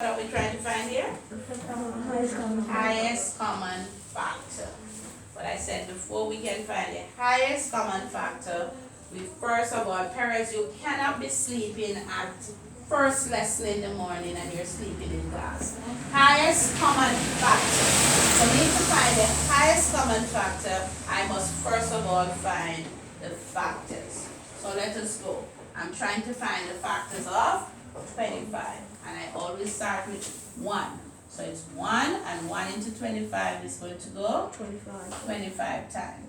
What are we trying to find here? Highest common factor. What I said before, we can find the highest common factor. We first of all, parents, you cannot be sleeping at first lesson in the morning and you're sleeping in class. Highest common factor. For me to find the highest common factor, I must first of all find the factors. So let us go. I'm trying to find the factors of 25. And I always start with 1. So it's 1 and 1 into 25 is going to go 25 times.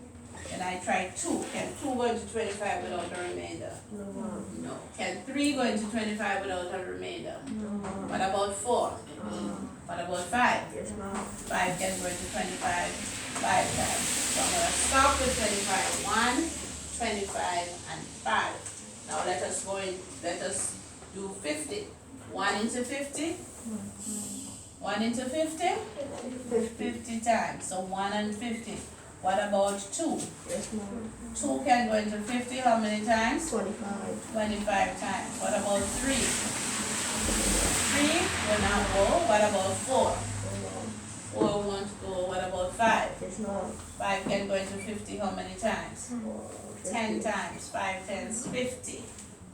Then I try 2. Can 2 go into 25 without a remainder? No. Can 3 go into 25 without a remainder? What about 4? What about 5? 5 can go into 25 5 times. So I'm going to stop with 25. 1, 25, and 5. Now let us do 50. 1 into 50? 1 into 50? 50 times. So 1 and 50. What about 2? 2 can go into 50 how many times? 25 times. What about 3? 3 will not go. What about 4? 4 won't go. What about 5? 5 can go into 50 how many times? 10 times. 5 times 50.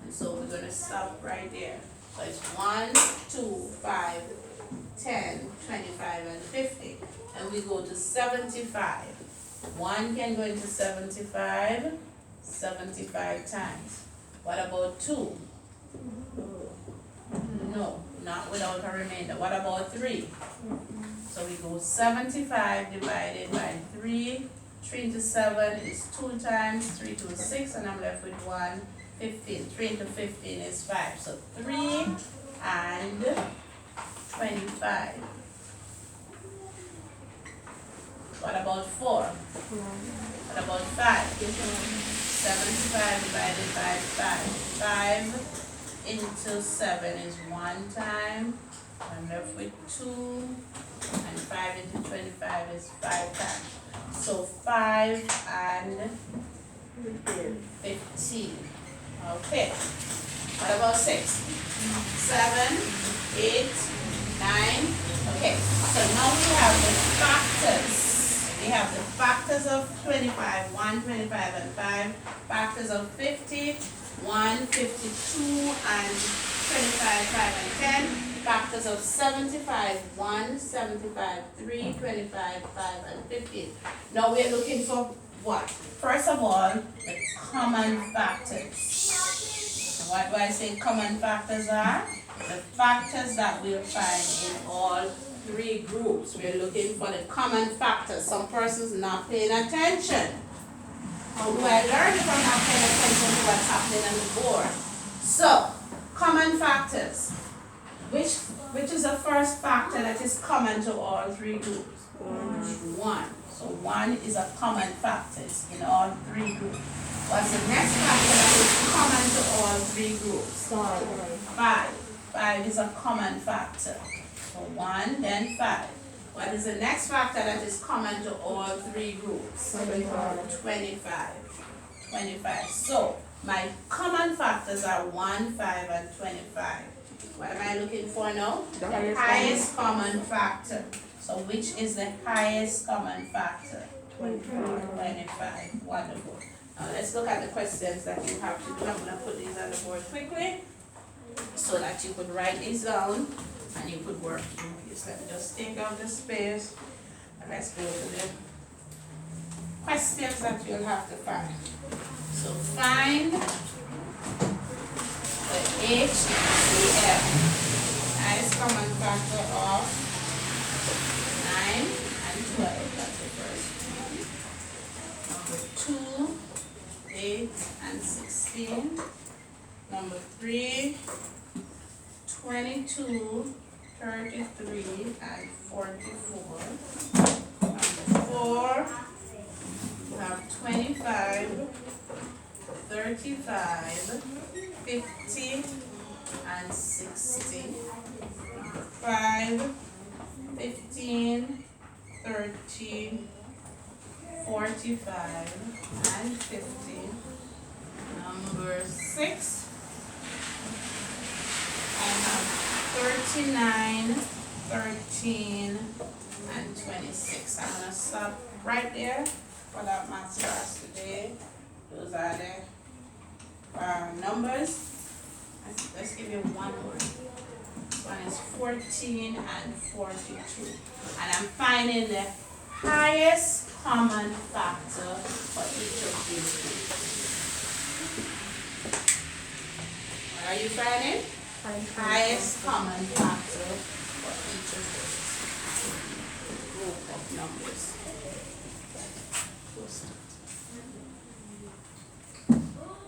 And so we're going to stop right there. So it's 1, 2, 5, 10, 25, and 50. And we go to 75. 1 can go into 75 times. What about 2? No, not without a remainder. What about 3? So we go 75 divided by 3. 3 into 7 is 2 times. 3 to 6, and I'm left with 1. 15. 3 into 15 is 5. So 3 and 25. What about 4? What about 5? 75 divided by 5. 5 into 7 is 1 time. I'm left with 2. And 5 into 25 is 5 times. So 5 and 15. Okay. What about 6? 7, 8, 9. Okay. So now we have the factors. We have the factors of 25, 1, 25, and 5. Factors of 50, 1, 52, and 25, 5, and 10. Factors of 75, 1, 75, 3, 25, 5, and 15. Now we're looking for what? First of all, the common factors. What do I say common factors are? The factors that we'll find in all 3 groups. We're looking for the common factors. Some persons not paying attention. How do I learn if I'm not paying attention to what's happening on the board? So, common factors. Which is the first factor that is common to all 3 groups? 1. So 1 is a common factor in all 3 groups. What's the next factor that is common to all 3 groups? 5. 5 is a common factor. So 1, then 5. What is the next factor that is common to all 3 groups? 25. So my common factors are 1, 5, and 25. What am I looking for now? The highest common factor. So which is the highest common factor? 25. Wonderful. Now let's look at the questions that you have to do. I'm going to put these on the board quickly so that you could write these down and you could work through these. Let me just take out the space and let's go to the questions that you'll have to find. So find the HCF, highest common factor of 9 and 12. That's the first one. Number 2, 8 and 16. Number 3, 22, 33 and 44. Number 4, you have 25, 35, 50 and 60. Number 5, 15, 30, 45 and 50. Number 6, I have 30 39, 13, and 26. I'm gonna stop right there for that math class today. Those are the numbers. Let's give you one more. This one is 14 and 42. And I'm finding the highest common factor for each of these groups. What are you finding? Highest common factor for each of those group of numbers.